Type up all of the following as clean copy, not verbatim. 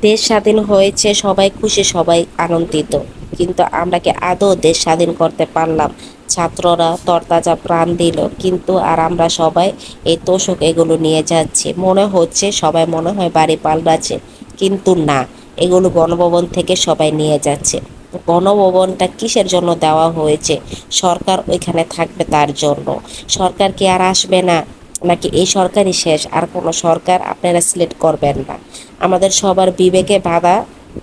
দেশ স্বাধীন হয়েছে, সবাই খুশি, সবাই আনন্দিত, কিন্তু আমরা কি আদৌ দেশ স্বাধীন করতে পারলাম? ছাত্ররা তরতাজা প্রাণ দিল, কিন্তু আর আমরা সবাই এই তোষক এগুলো নিয়ে যাচ্ছি, মনে হচ্ছে সবাই মনে হয় বাড়ি পাল্টাচ্ছে, কিন্তু না, এগুলো গণভবন থেকে সবাই নিয়ে যাচ্ছে। গণভবনটা কিসের জন্য দেওয়া হয়েছে? সরকার ওইখানে থাকবে তার জন্য। সরকার কি আর আসবে না? নাকি এই সরকারই শেষ, আর কোনো সরকার আপনারা সিলেক্ট করবেন না? আমাদের সবার বিবেকে বাধা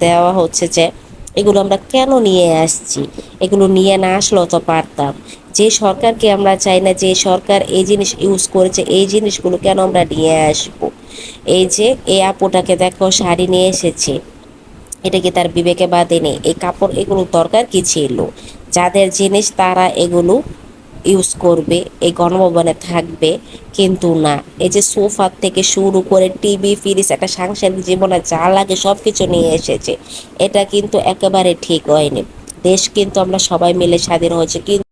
দেওয়া হচ্ছে যে এগুলো আমরা কেন নিয়ে আসছি, এগুলো নিয়ে না আসলেও তো পারতাম। যে সরকারকে আমরা চাই না, যে সরকার এই জিনিস ইউজ করেছে, এই জিনিসগুলো কেন আমরা নিয়ে আসবো? এই যে এই আপুটাকে দেখো শাড়ি নিয়ে এসেছে, এটা কি তার বিবেকে বাধে নেই? এই কাপড় এগুলো দরকার কি ছিল? যাদের জিনিস তারা এগুলো ইউজ করবে, এই গণভবনে থাকবে, কিন্তু না, এই যে সোফা থেকে শুরু করে টিভি ফ্রিজ, একটা সাংসারিক জীবনে যা লাগে সব কিছু নিয়ে এসেছে। এটা কিন্তু একেবারে ঠিক হয়নি। দেশ কিন্তু আমরা সবাই মিলে স্বাধীন হয়েছে, কিন্তু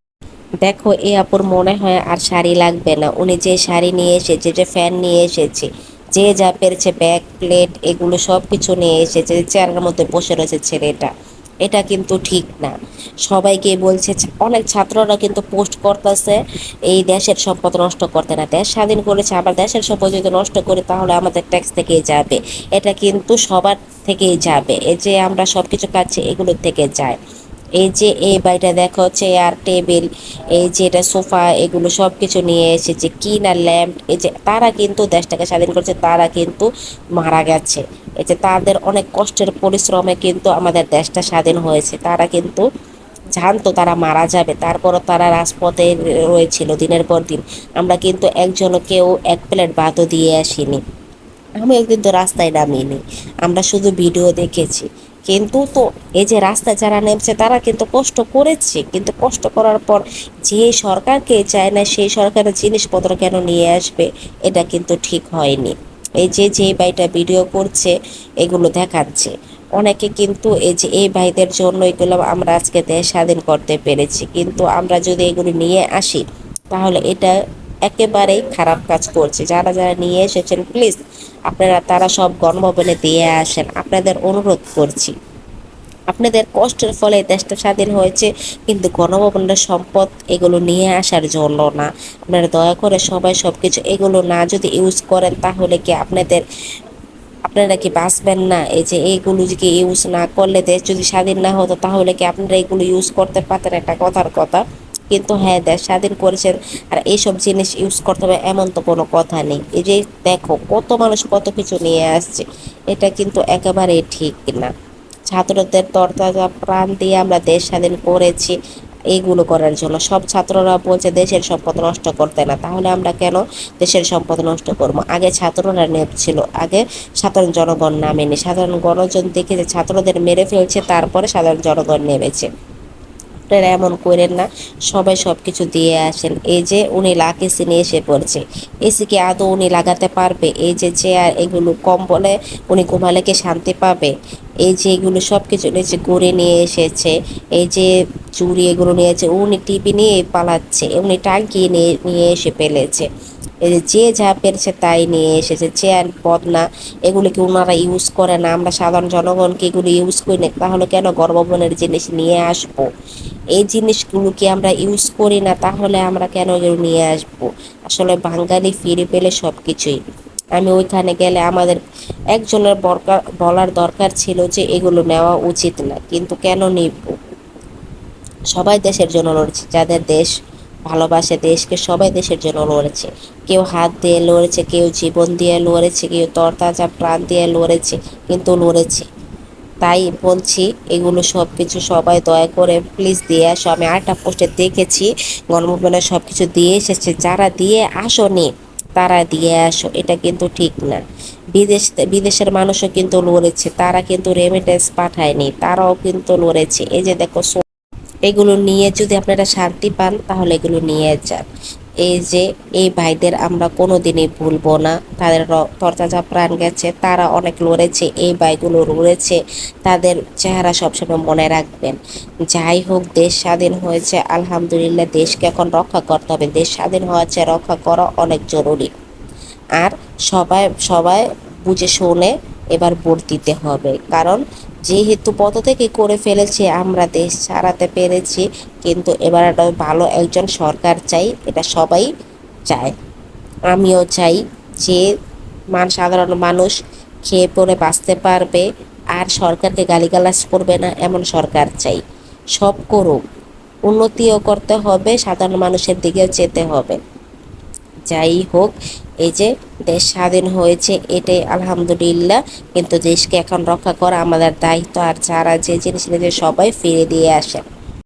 দেখো এই আপুর মনে হয় আর শাড়ি লাগবে না। উনি যে শাড়ি নিয়ে এসেছে, যে ফ্যান নিয়ে এসেছে, যে যা পেরেছে ব্যাগ প্লেট এগুলো সব কিছু নিয়ে এসেছে, চেয়ারের মধ্যে বসে রয়েছে ছেলেটা, এটা কিন্তু ঠিক না। সবাইকে বলছে, অনেক ছাত্ররা কিন্তু পোস্ট করতেছে এই দেশের সম্পদ নষ্ট করতে না, দেশ স্বাধীন করেছে, আবার দেশের সম্পদ যদি নষ্ট করি তাহলে আমাদের ট্যাক্স থেকেই যাবে। এটা কিন্তু সবার থেকেই যাবে, এই যে আমরা সব কিছু খাচ্ছি এগুলোর থেকে যায়। এই যে এই বাড়িটা দেখো, চেয়ার টেবিল, এই যে এটা সোফা, এগুলো সব কিছু নিয়ে এসেছে, কি না ল্যাম্প, এই যে তারা কিন্তু দেশটাকে স্বাধীন করছে, তারা কিন্তু মারা গেছে। এই যে তাদের অনেক কষ্টের পরিশ্রমে কিন্তু আমাদের দেশটা স্বাধীন হয়েছে। তারা কিন্তু জানতো তারা মারা যাবে, তারপরও তারা রাজপথে রয়েছিল দিনের পর দিন। আমরা কিন্তু একজনও কেউ এক প্লেট ভাতও দিয়ে আসিনি, আমিও কিন্তু রাস্তায় নামিনি, আমরা শুধু ভিডিও দেখেছি। কিন্তু তো এই যে রাস্তায় যারা নেমছে তারা কিন্তু কষ্ট করেছে, কিন্তু কষ্ট করার পর যে সরকারকে চায় না সেই সরকারের জিনিসপত্র কেন নিয়ে আসবে? এটা কিন্তু ঠিক হয়নি। এই যে যে ভাইটা ভিডিও করছে এগুলো দেখাচ্ছে, অনেকে কিন্তু এই যে এই ভাইদের জন্য এগুলো আমরা আজকে দেশ স্বাধীন করতে পেরেছি, কিন্তু আমরা যদি এগুলো নিয়ে আসি তাহলে এটা একেবারেই খারাপ কাজ করছে। যারা যারা নিয়ে এসেছেন প্লিজ আপনারা তারা সব গণভবনে দিয়ে আসেন, আপনাদের অনুরোধ করছি। আপনাদের কষ্টের ফলে দেশটা স্বাধীন হয়েছে, কিন্তু গণভবনের সম্পদ এগুলো নিয়ে আসার জন্য না। আপনারা দয়া করে সবাই সব কিছু এগুলো না যদি ইউজ করেন তাহলে কি আপনারা কি বাঁচবেন না? এই যে এইগুলো যদি ইউজ না করলে, দেশ যদি স্বাধীন না হতো তাহলে কি আপনারা এগুলো ইউজ করতে পারতেন? একটা কথার কথা। কিন্তু হ্যাঁ, দেশ স্বাধীন করেছেন আর এইসব জিনিস ইউজ করতে হবে এমন তো কোনো কথা নেই। এই যে দেখো কত মানুষ কত কিছু নিয়ে আসছে, এটা কিন্তু একেবারেই ঠিক না। ছাত্রদের তরতাজা প্রাণ দিয়ে আমরা দেশ স্বাধীন করেছি, এইগুলো করার জন্য সব ছাত্ররা বলছে দেশের সম্পদ নষ্ট করতে না, তাহলে আমরা কেন দেশের সম্পদ নষ্ট করব? আগে ছাত্ররা নেমেছিল, আগে সাধারণ জনগণ নামেনি, সাধারণ গণজন দেখে যে ছাত্রদের মেরে ফেলছে তারপরে সাধারণ জনগণ নেমেছে। আপনারা এমন করেন না, সবাই সব কিছু দিয়ে আসেন। এই যে উনি লাখ এসি নিয়ে এসে পড়ছে, এসি কি আদৌ উনি লাগাতে পারবে? এই যে চেয়ার এগুলো কম্বলে উনি ঘুমালে কি শান্তি পাবে? এই যে এগুলো সব কিছু নিয়েছে, গড়ে নিয়ে এসেছে, এই যে চুড়ি এগুলো নিয়েছে, উনি টিভি নিয়ে পালাচ্ছে, উনি টাঙ্কি নিয়ে নিয়ে এসে ফেলেছে। এই যে যা পেরেছে তাই নিয়ে এসেছে, চেয়ার বদনা এগুলো কি ওনারা ইউজ করে না? আমরা সাধারণ জনগণকে এগুলো ইউজ করি না, তাহলে কেন গণভবনের জিনিস নিয়ে আসবো? এই জিনিসগুলো কি আমরা ইউজ করি না, তাহলে আমরা কেন এগুলো নিয়ে আসবো? আসলে বাঙালি ফিরে পেলে সব কিছুই। আমি ওইখানে গেলে আমাদের একজনের বলার দরকার ছিল যে এগুলো নেওয়া উচিত না, কিন্তু কেন নিব? সবাই দেশের জন্য লড়ছে, যাদের দেশ ভালোবাসে দেশকে, সবাই দেশের জন্য লড়েছে। কেউ হাত দিয়ে লড়েছে, কেউ জীবন দিয়ে লড়েছে, কেউ তরতাজা প্রাণ দিয়ে লড়েছে, কিন্তু লড়েছে। তাই বলছি এগুলো সব কিছু সবাই দয়া করে প্লিজ দিয়ে আসো। আমি আরেকটা পোস্টে দেখেছি গণভবনে সব কিছু দিয়ে এসেছে, যারা দিয়ে আসোনি তারা দিয়ে আসো, এটা কিন্তু ঠিক না। বিদেশ বিদেশের মানুষও কিন্তু লড়েছে, তারা কিন্তু রেমিটেন্স পাঠায়নি, তারাও কিন্তু লড়েছে। এই যে দেখো এগুলো নিয়ে যদি আপনারা শান্তি পান তাহলে এগুলো নিয়ে যান। এই যে এই ভাইদের আমরা কোনো দিনই ভুলবো না, তাদের তরতাজা প্রাণ গেছে, তারা অনেক লড়েছে, এই ভাইগুলো লড়েছে, তাদের চেহারা সবসময় মনে রাখবেন। যাই হোক, দেশ স্বাধীন হয়েছে আলহামদুলিল্লাহ, দেশকে এখন রক্ষা করতে হবে, দেশ স্বাধীন হয়েছে, রক্ষা করা অনেক জরুরি। আর সবাই সবাই বুঝে শুনে এবার ভোট দিতে হবে। কারণ যেহেতু পদ থেকে করে ফেলেছি, আমরা দেশ চালাতে পেরেছি, কিন্তু এবার একটা ভালো একজন সরকার চাই, এটা সবাই চায়। আমিও চাই যে সাধারণ মানুষ খেয়ে পরে বাঁচতে পারবে, আর সরকারকে গালিগালাজ করবে না, এমন সরকার চাই। সব করুক, উন্নতিও করতে হবে, সাধারণ মানুষের দিকেও যেতে হবে। যাই হোক, এই যে দেশ স্বাধীন হয়েছে, এটাই আলহামদুলিল্লাহ, কিন্তু দেশকে এখন রক্ষা করা আমাদের দায়িত্ব। আর যারা যে জিনিস নিয়েছে সবাই ফিরে দিয়ে আসে।